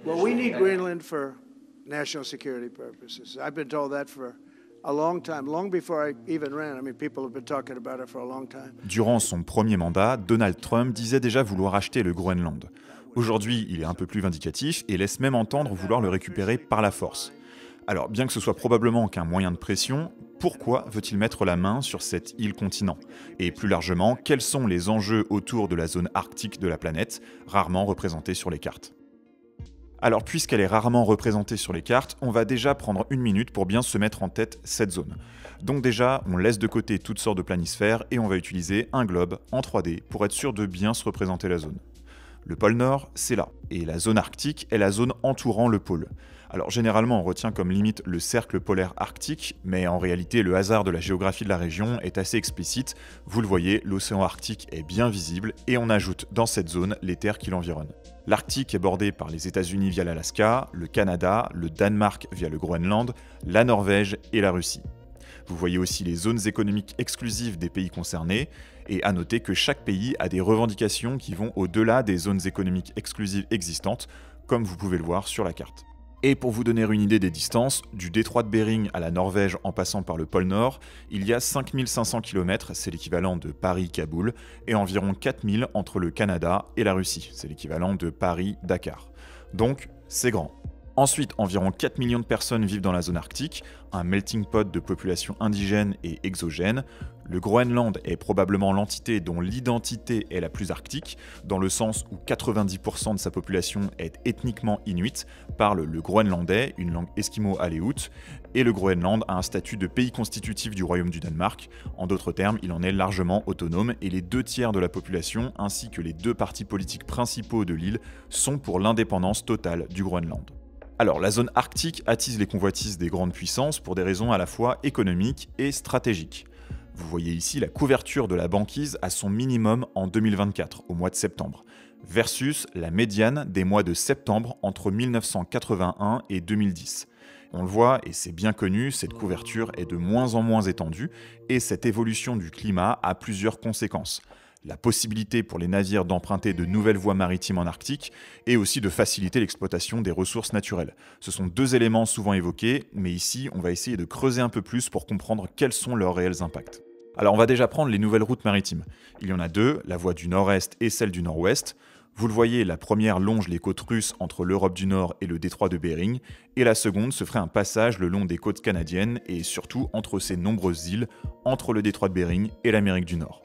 Well, we need Greenland for national security purposes. I've been told that for a long time, long before I even ran. I mean, people have been talking about it for a long time. Durant son premier mandat, Donald Trump disait déjà vouloir acheter le Groenland. Aujourd'hui, il est un peu plus vindicatif et laisse même entendre vouloir le récupérer par la force. Alors, bien que ce soit probablement qu'un moyen de pression, pourquoi veut-il mettre la main sur cette île-continent? Et plus largement, quels sont les enjeux autour de la zone arctique de la planète, rarement représentée sur les cartes? Alors, puisqu'elle est rarement représentée sur les cartes, on va déjà prendre une minute pour bien se mettre en tête cette zone. Donc déjà, on laisse de côté toutes sortes de planisphères et on va utiliser un globe en 3D pour être sûr de bien se représenter la zone. Le pôle Nord, c'est là, et la zone arctique est la zone entourant le pôle. Alors généralement, on retient comme limite le cercle polaire arctique, mais en réalité, le hasard de la géographie de la région est assez explicite. Vous le voyez, l'océan Arctique est bien visible, et on ajoute dans cette zone les terres qui l'environnent. L'Arctique est bordé par les États-Unis via l'Alaska, le Canada, le Danemark via le Groenland, la Norvège et la Russie. Vous voyez aussi les zones économiques exclusives des pays concernés, et à noter que chaque pays a des revendications qui vont au-delà des zones économiques exclusives existantes, comme vous pouvez le voir sur la carte. Et pour vous donner une idée des distances, du détroit de Bering à la Norvège en passant par le pôle Nord, il y a 5500 km, c'est l'équivalent de Paris-Kaboul, et environ 4000 entre le Canada et la Russie, c'est l'équivalent de Paris-Dakar. Donc, c'est grand. Ensuite, environ 4 millions de personnes vivent dans la zone arctique, un melting pot de populations indigènes et exogènes. Le Groenland est probablement l'entité dont l'identité est la plus arctique, dans le sens où 90% de sa population est ethniquement inuite, parle le groenlandais, une langue esquimau-aléoute, et le Groenland a un statut de pays constitutif du Royaume du Danemark. En d'autres termes, il en est largement autonome, et les 2/3 de la population, ainsi que les 2 partis politiques principaux de l'île, sont pour l'indépendance totale du Groenland. Alors, la zone arctique attise les convoitises des grandes puissances pour des raisons à la fois économiques et stratégiques. Vous voyez ici la couverture de la banquise à son minimum en 2024, au mois de septembre, versus la médiane des mois de septembre entre 1981 et 2010. On le voit, et c'est bien connu, cette couverture est de moins en moins étendue, et cette évolution du climat a plusieurs conséquences. La possibilité pour les navires d'emprunter de nouvelles voies maritimes en Arctique et aussi de faciliter l'exploitation des ressources naturelles. Ce sont 2 éléments souvent évoqués, mais ici on va essayer de creuser un peu plus pour comprendre quels sont leurs réels impacts. Alors on va déjà prendre les nouvelles routes maritimes. Il y en a 2, la voie du nord-est et celle du nord-ouest. Vous le voyez, la première longe les côtes russes entre l'Europe du Nord et le détroit de Bering, et la seconde se ferait un passage le long des côtes canadiennes et surtout entre ces nombreuses îles, entre le détroit de Bering et l'Amérique du Nord.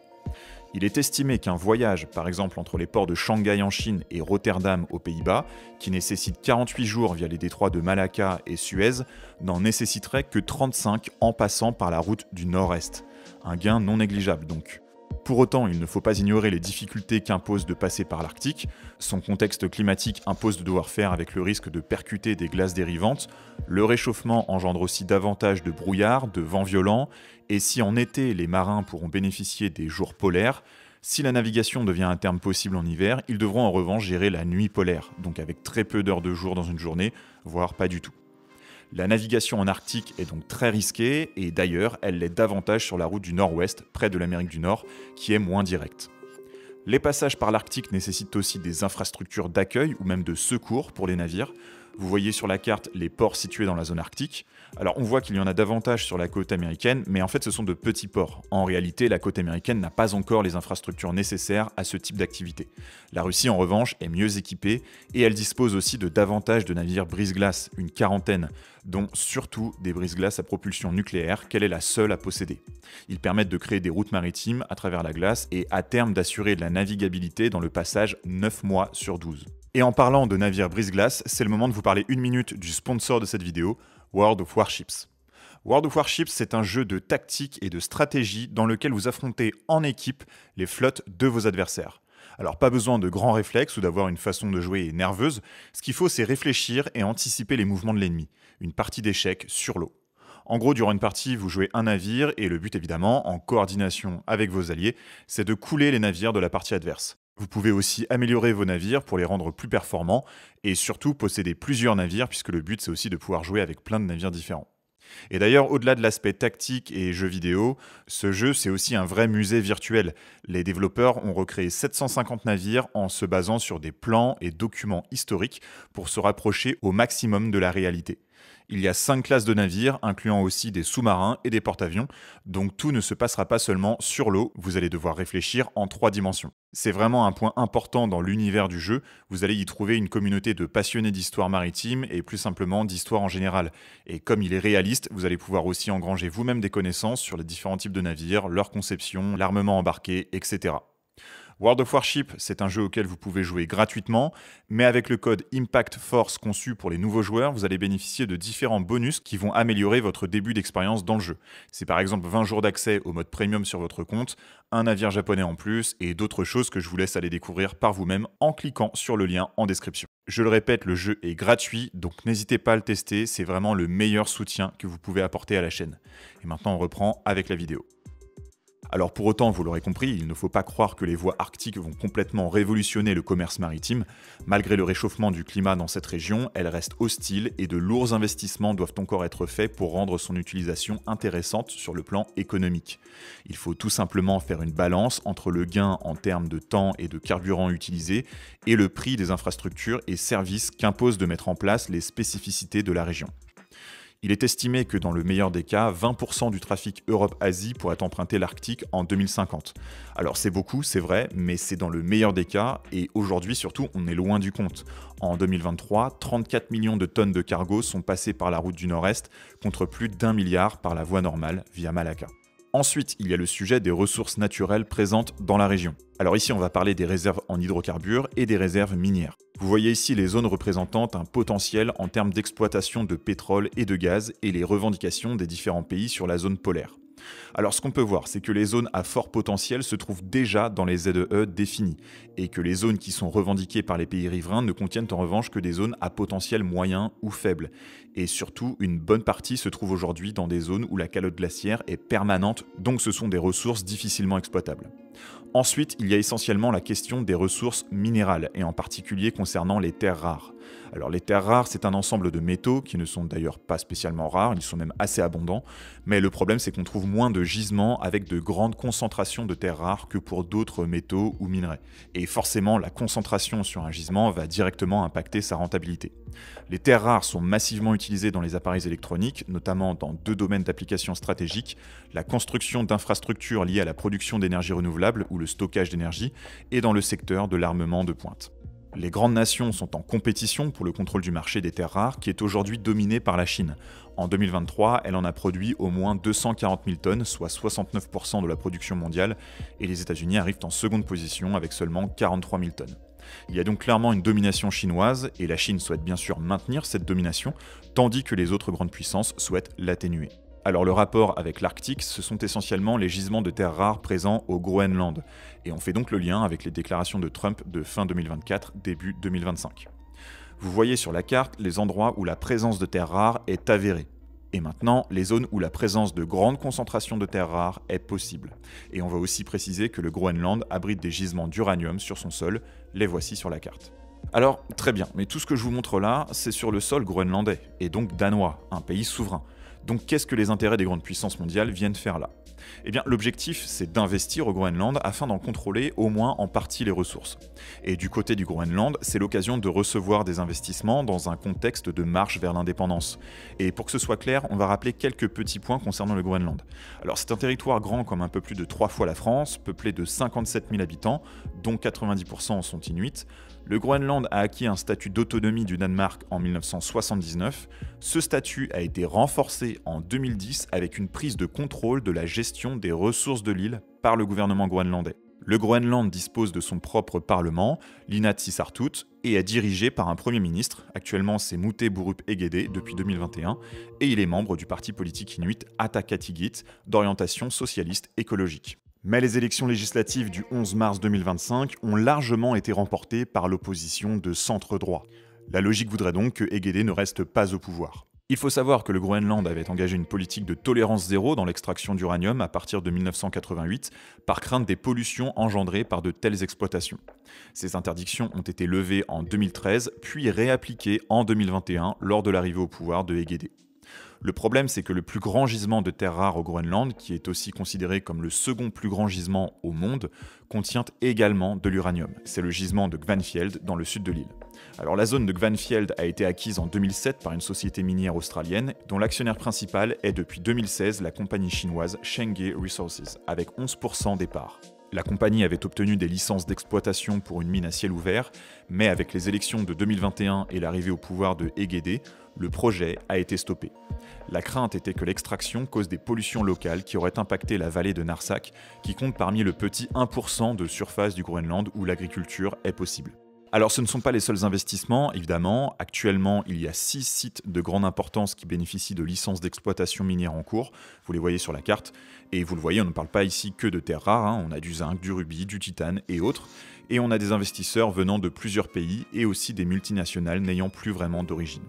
Il est estimé qu'un voyage, par exemple entre les ports de Shanghai en Chine et Rotterdam aux Pays-Bas, qui nécessite 48 jours via les détroits de Malacca et Suez, n'en nécessiterait que 35 en passant par la route du Nord-Est. Un gain non négligeable donc. Pour autant, il ne faut pas ignorer les difficultés qu'impose de passer par l'Arctique. Son contexte climatique impose de devoir faire avec le risque de percuter des glaces dérivantes. Le réchauffement engendre aussi davantage de brouillard, de vents violents, et si en été les marins pourront bénéficier des jours polaires, si la navigation devient un terme possible en hiver, ils devront en revanche gérer la nuit polaire, donc avec très peu d'heures de jour dans une journée, voire pas du tout. La navigation en Arctique est donc très risquée, et d'ailleurs, elle l'est davantage sur la route du Nord-Ouest, près de l'Amérique du Nord, qui est moins directe. Les passages par l'Arctique nécessitent aussi des infrastructures d'accueil ou même de secours pour les navires. Vous voyez sur la carte les ports situés dans la zone arctique. Alors on voit qu'il y en a davantage sur la côte américaine, mais en fait ce sont de petits ports. En réalité, la côte américaine n'a pas encore les infrastructures nécessaires à ce type d'activité. La Russie en revanche est mieux équipée et elle dispose aussi de davantage de navires brise-glace, une quarantaine, dont surtout des brise-glaces à propulsion nucléaire qu'elle est la seule à posséder. Ils permettent de créer des routes maritimes à travers la glace et à terme d'assurer de la navigabilité dans le passage 9 mois sur 12. Et en parlant de navires brise-glace, c'est le moment de vous parler une minute du sponsor de cette vidéo, World of Warships. World of Warships, c'est un jeu de tactique et de stratégie dans lequel vous affrontez en équipe les flottes de vos adversaires. Alors pas besoin de grands réflexes ou d'avoir une façon de jouer nerveuse, ce qu'il faut c'est réfléchir et anticiper les mouvements de l'ennemi, une partie d'échecs sur l'eau. En gros, durant une partie, vous jouez un navire et le but évidemment, en coordination avec vos alliés, c'est de couler les navires de la partie adverse. Vous pouvez aussi améliorer vos navires pour les rendre plus performants et surtout posséder plusieurs navires puisque le but c'est aussi de pouvoir jouer avec plein de navires différents. Et d'ailleurs, au-delà de l'aspect tactique et jeux vidéo, ce jeu, c'est aussi un vrai musée virtuel. Les développeurs ont recréé 750 navires en se basant sur des plans et documents historiques pour se rapprocher au maximum de la réalité. Il y a 5 classes de navires, incluant aussi des sous-marins et des porte-avions, donc tout ne se passera pas seulement sur l'eau, vous allez devoir réfléchir en 3 dimensions. C'est vraiment un point important dans l'univers du jeu, vous allez y trouver une communauté de passionnés d'histoire maritime et plus simplement d'histoire en général. Et comme il est réaliste, vous allez pouvoir aussi engranger vous-même des connaissances sur les différents types de navires, leur conception, l'armement embarqué, etc. World of Warship, c'est un jeu auquel vous pouvez jouer gratuitement, mais avec le code Impact Force conçu pour les nouveaux joueurs, vous allez bénéficier de différents bonus qui vont améliorer votre début d'expérience dans le jeu. C'est par exemple 20 jours d'accès au mode premium sur votre compte, un navire japonais en plus et d'autres choses que je vous laisse aller découvrir par vous-même en cliquant sur le lien en description. Je le répète, le jeu est gratuit, donc n'hésitez pas à le tester, c'est vraiment le meilleur soutien que vous pouvez apporter à la chaîne. Et maintenant on reprend avec la vidéo. Alors pour autant, vous l'aurez compris, il ne faut pas croire que les voies arctiques vont complètement révolutionner le commerce maritime. Malgré le réchauffement du climat dans cette région, elle reste hostile et de lourds investissements doivent encore être faits pour rendre son utilisation intéressante sur le plan économique. Il faut tout simplement faire une balance entre le gain en termes de temps et de carburant utilisé et le prix des infrastructures et services qu'imposent de mettre en place les spécificités de la région. Il est estimé que dans le meilleur des cas, 20% du trafic Europe-Asie pourrait emprunter l'Arctique en 2050. Alors c'est beaucoup, c'est vrai, mais c'est dans le meilleur des cas, et aujourd'hui surtout, on est loin du compte. En 2023, 34 millions de tonnes de cargo sont passées par la route du Nord-Est, contre plus d'1 milliard par la voie normale via Malacca. Ensuite, il y a le sujet des ressources naturelles présentes dans la région. Alors ici, on va parler des réserves en hydrocarbures et des réserves minières. Vous voyez ici les zones représentant un potentiel en termes d'exploitation de pétrole et de gaz et les revendications des différents pays sur la zone polaire. Alors ce qu'on peut voir, c'est que les zones à fort potentiel se trouvent déjà dans les ZEE définies, et que les zones qui sont revendiquées par les pays riverains ne contiennent en revanche que des zones à potentiel moyen ou faible. Et surtout, une bonne partie se trouve aujourd'hui dans des zones où la calotte glaciaire est permanente, donc ce sont des ressources difficilement exploitables. Ensuite, il y a essentiellement la question des ressources minérales, et en particulier concernant les terres rares. Alors les terres rares, c'est un ensemble de métaux qui ne sont d'ailleurs pas spécialement rares, ils sont même assez abondants, mais le problème c'est qu'on trouve moins de gisements avec de grandes concentrations de terres rares que pour d'autres métaux ou minerais. Et forcément, la concentration sur un gisement va directement impacter sa rentabilité. Les terres rares sont massivement utilisées dans les appareils électroniques, notamment dans 2 domaines d'application stratégiques, la construction d'infrastructures liées à la production d'énergie renouvelable ou le stockage d'énergie, et dans le secteur de l'armement de pointe. Les grandes nations sont en compétition pour le contrôle du marché des terres rares qui est aujourd'hui dominé par la Chine. En 2023, elle en a produit au moins 240 000 tonnes, soit 69% de la production mondiale, et les États-Unis arrivent en seconde position avec seulement 43 000 tonnes. Il y a donc clairement une domination chinoise, et la Chine souhaite bien sûr maintenir cette domination, tandis que les autres grandes puissances souhaitent l'atténuer. Alors le rapport avec l'Arctique, ce sont essentiellement les gisements de terres rares présents au Groenland, et on fait donc le lien avec les déclarations de Trump de fin 2024, début 2025. Vous voyez sur la carte les endroits où la présence de terres rares est avérée, et maintenant les zones où la présence de grandes concentrations de terres rares est possible. Et on va aussi préciser que le Groenland abrite des gisements d'uranium sur son sol, les voici sur la carte. Alors très bien, mais tout ce que je vous montre là, c'est sur le sol groenlandais, et donc danois, un pays souverain. Donc qu'est-ce que les intérêts des grandes puissances mondiales viennent faire là ? Eh bien l'objectif c'est d'investir au Groenland afin d'en contrôler au moins en partie les ressources. Et du côté du Groenland, c'est l'occasion de recevoir des investissements dans un contexte de marche vers l'indépendance. Et pour que ce soit clair, on va rappeler quelques petits points concernant le Groenland. Alors c'est un territoire grand comme un peu plus de 3 fois la France, peuplé de 57 000 habitants, dont 90% sont inuits. Le Groenland a acquis un statut d'autonomie du Danemark en 1979. Ce statut a été renforcé en 2010 avec une prise de contrôle de la gestion des ressources de l'île par le gouvernement groenlandais. Le Groenland dispose de son propre parlement, l'Inatsisartut, et est dirigé par un premier ministre. Actuellement, c'est Mute Burup Egede depuis 2021, et il est membre du parti politique inuit Ataqatigiit, d'orientation socialiste écologique. Mais les élections législatives du 11 mars 2025 ont largement été remportées par l'opposition de centre-droit. La logique voudrait donc que Egede ne reste pas au pouvoir. Il faut savoir que le Groenland avait engagé une politique de tolérance zéro dans l'extraction d'uranium à partir de 1988, par crainte des pollutions engendrées par de telles exploitations. Ces interdictions ont été levées en 2013, puis réappliquées en 2021 lors de l'arrivée au pouvoir de Egede. Le problème, c'est que le plus grand gisement de terres rares au Groenland, qui est aussi considéré comme le second plus grand gisement au monde, contient également de l'uranium. C'est le gisement de Gvanfjeld dans le sud de l'île. Alors la zone de Gvanfjeld a été acquise en 2007 par une société minière australienne, dont l'actionnaire principal est depuis 2016 la compagnie chinoise Chenghe Resources, avec 11% des parts. La compagnie avait obtenu des licences d'exploitation pour une mine à ciel ouvert, mais avec les élections de 2021 et l'arrivée au pouvoir de Hegede, le projet a été stoppé. La crainte était que l'extraction cause des pollutions locales qui auraient impacté la vallée de Narsak, qui compte parmi le petit 1% de surface du Groenland où l'agriculture est possible. Alors ce ne sont pas les seuls investissements, évidemment. Actuellement, il y a 6 sites de grande importance qui bénéficient de licences d'exploitation minière en cours. Vous les voyez sur la carte. Et vous le voyez, on ne parle pas ici que de terres rares. On a du zinc, du rubis, du titane et autres. Et on a des investisseurs venant de plusieurs pays et aussi des multinationales n'ayant plus vraiment d'origine.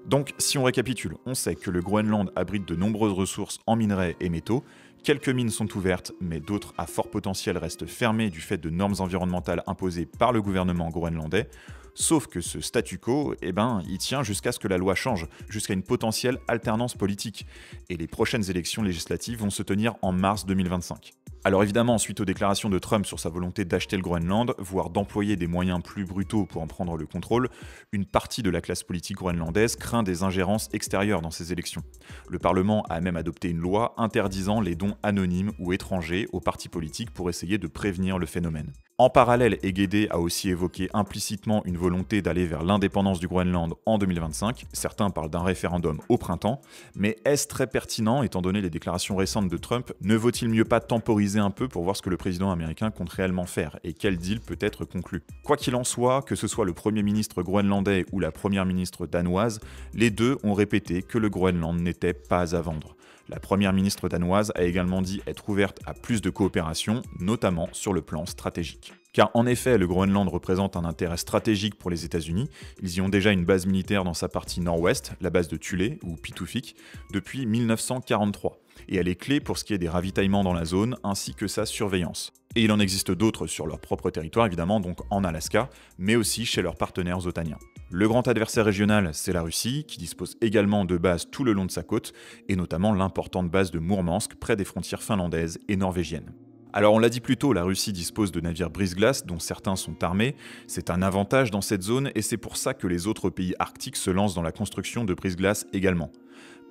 Donc, si on récapitule, on sait que le Groenland abrite de nombreuses ressources en minerais et métaux. Quelques mines sont ouvertes, mais d'autres à fort potentiel restent fermées du fait de normes environnementales imposées par le gouvernement groenlandais. Sauf que ce statu quo, il tient jusqu'à ce que la loi change, jusqu'à une potentielle alternance politique. Et les prochaines élections législatives vont se tenir en mars 2025. Alors évidemment, suite aux déclarations de Trump sur sa volonté d'acheter le Groenland, voire d'employer des moyens plus brutaux pour en prendre le contrôle, une partie de la classe politique groenlandaise craint des ingérences extérieures dans ces élections. Le Parlement a même adopté une loi interdisant les dons anonymes ou étrangers aux partis politiques pour essayer de prévenir le phénomène. En parallèle, Hegede a aussi évoqué implicitement une volonté d'aller vers l'indépendance du Groenland en 2025. Certains parlent d'un référendum au printemps, mais est-ce très pertinent étant donné les déclarations récentes de Trump? Ne vaut-il mieux pas temporiser un peu pour voir ce que le président américain compte réellement faire et quel deal peut être conclu? Quoi qu'il en soit, que ce soit le premier ministre groenlandais ou la première ministre danoise, les deux ont répété que le Groenland n'était pas à vendre. La première ministre danoise a également dit être ouverte à plus de coopération, notamment sur le plan stratégique. Car en effet, le Groenland représente un intérêt stratégique pour les États-Unis. Ils y ont déjà une base militaire dans sa partie nord-ouest, la base de Thule, ou Pituffik, depuis 1943. Et elle est clé pour ce qui est des ravitaillements dans la zone, ainsi que sa surveillance. Et il en existe d'autres sur leur propre territoire, évidemment, donc en Alaska, mais aussi chez leurs partenaires otaniens. Le grand adversaire régional, c'est la Russie, qui dispose également de bases tout le long de sa côte, et notamment l'importante base de Mourmansk, près des frontières finlandaises et norvégiennes. Alors on l'a dit plus tôt, la Russie dispose de navires brise-glace dont certains sont armés. C'est un avantage dans cette zone et c'est pour ça que les autres pays arctiques se lancent dans la construction de brise-glace également.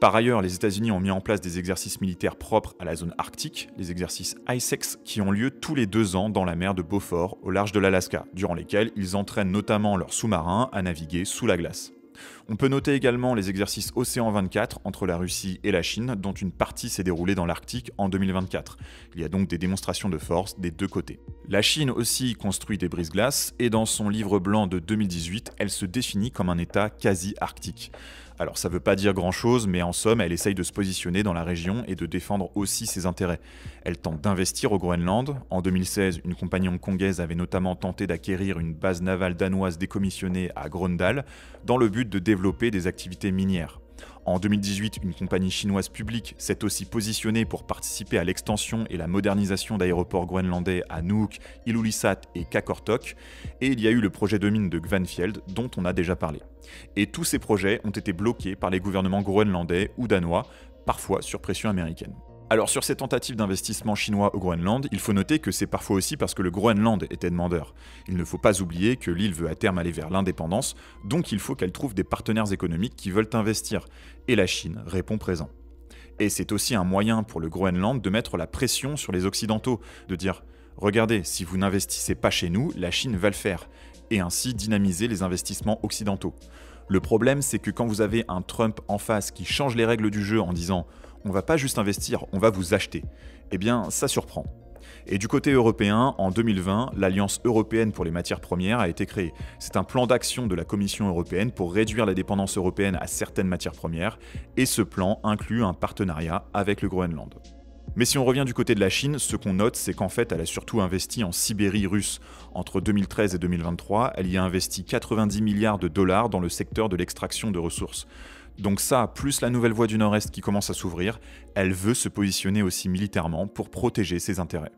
Par ailleurs, les États-Unis ont mis en place des exercices militaires propres à la zone arctique, les exercices ICEX, qui ont lieu tous les 2 ans dans la mer de Beaufort, au large de l'Alaska, durant lesquels ils entraînent notamment leurs sous-marins à naviguer sous la glace. On peut noter également les exercices Océan 24 entre la Russie et la Chine, dont une partie s'est déroulée dans l'Arctique en 2024. Il y a donc des démonstrations de force des deux côtés. La Chine aussi construit des brise-glaces, et dans son livre blanc de 2018, elle se définit comme un État quasi-arctique. Alors ça veut pas dire grand chose, mais en somme, elle essaye de se positionner dans la région et de défendre aussi ses intérêts. Elle tente d'investir au Groenland. En 2016, une compagnie hongkongaise avait notamment tenté d'acquérir une base navale danoise décommissionnée à Grøndal, dans le but de développer des activités minières. En 2018, une compagnie chinoise publique s'est aussi positionnée pour participer à l'extension et la modernisation d'aéroports groenlandais à Nuuk, Ilulissat et Qaqortoq, et il y a eu le projet de mine de Gvanfjeld dont on a déjà parlé. Et tous ces projets ont été bloqués par les gouvernements groenlandais ou danois, parfois sur pression américaine. Alors sur ces tentatives d'investissement chinois au Groenland, il faut noter que c'est parfois aussi parce que le Groenland était demandeur. Il ne faut pas oublier que l'île veut à terme aller vers l'indépendance, donc il faut qu'elle trouve des partenaires économiques qui veulent investir. Et la Chine répond présent. Et c'est aussi un moyen pour le Groenland de mettre la pression sur les Occidentaux, de dire « Regardez, si vous n'investissez pas chez nous, la Chine va le faire », et ainsi dynamiser les investissements occidentaux. Le problème, c'est que quand vous avez un Trump en face qui change les règles du jeu en disant « on va pas juste investir, on va vous acheter », eh bien ça surprend. Et du côté européen, en 2020, l'Alliance européenne pour les matières premières a été créée. C'est un plan d'action de la Commission européenne pour réduire la dépendance européenne à certaines matières premières, et ce plan inclut un partenariat avec le Groenland. Mais si on revient du côté de la Chine, ce qu'on note, c'est qu'en fait, elle a surtout investi en Sibérie russe. Entre 2013 et 2023, elle y a investi 90 milliards de dollars dans le secteur de l'extraction de ressources. Donc ça, plus la nouvelle voie du Nord-Est qui commence à s'ouvrir, elle veut se positionner aussi militairement pour protéger ses intérêts.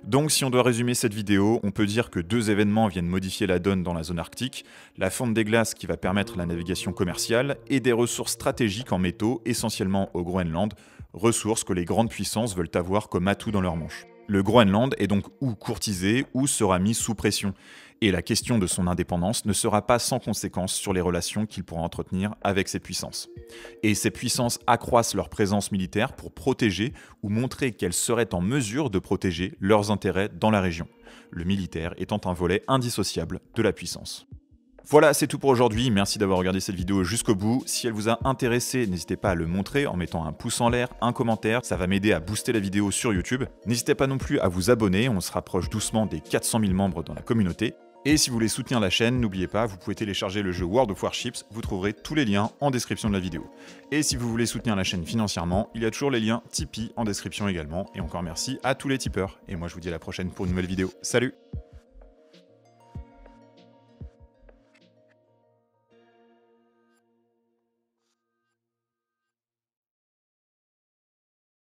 Donc si on doit résumer cette vidéo, on peut dire que 2 événements viennent modifier la donne dans la zone arctique, la fonte des glaces qui va permettre la navigation commerciale et des ressources stratégiques en métaux, essentiellement au Groenland, ressources que les grandes puissances veulent avoir comme atout dans leur manche. Le Groenland est donc ou courtisé ou sera mis sous pression, et la question de son indépendance ne sera pas sans conséquence sur les relations qu'il pourra entretenir avec ces puissances. Et ces puissances accroissent leur présence militaire pour protéger ou montrer qu'elles seraient en mesure de protéger leurs intérêts dans la région, le militaire étant un volet indissociable de la puissance. Voilà, c'est tout pour aujourd'hui. Merci d'avoir regardé cette vidéo jusqu'au bout. Si elle vous a intéressé, n'hésitez pas à le montrer en mettant un pouce en l'air, un commentaire. Ça va m'aider à booster la vidéo sur YouTube. N'hésitez pas non plus à vous abonner. On se rapproche doucement des 400 000 membres dans la communauté. Et si vous voulez soutenir la chaîne, n'oubliez pas, vous pouvez télécharger le jeu World of Warships. Vous trouverez tous les liens en description de la vidéo. Et si vous voulez soutenir la chaîne financièrement, il y a toujours les liens Tipeee en description également. Et encore merci à tous les tipeurs. Et moi, je vous dis à la prochaine pour une nouvelle vidéo. Salut!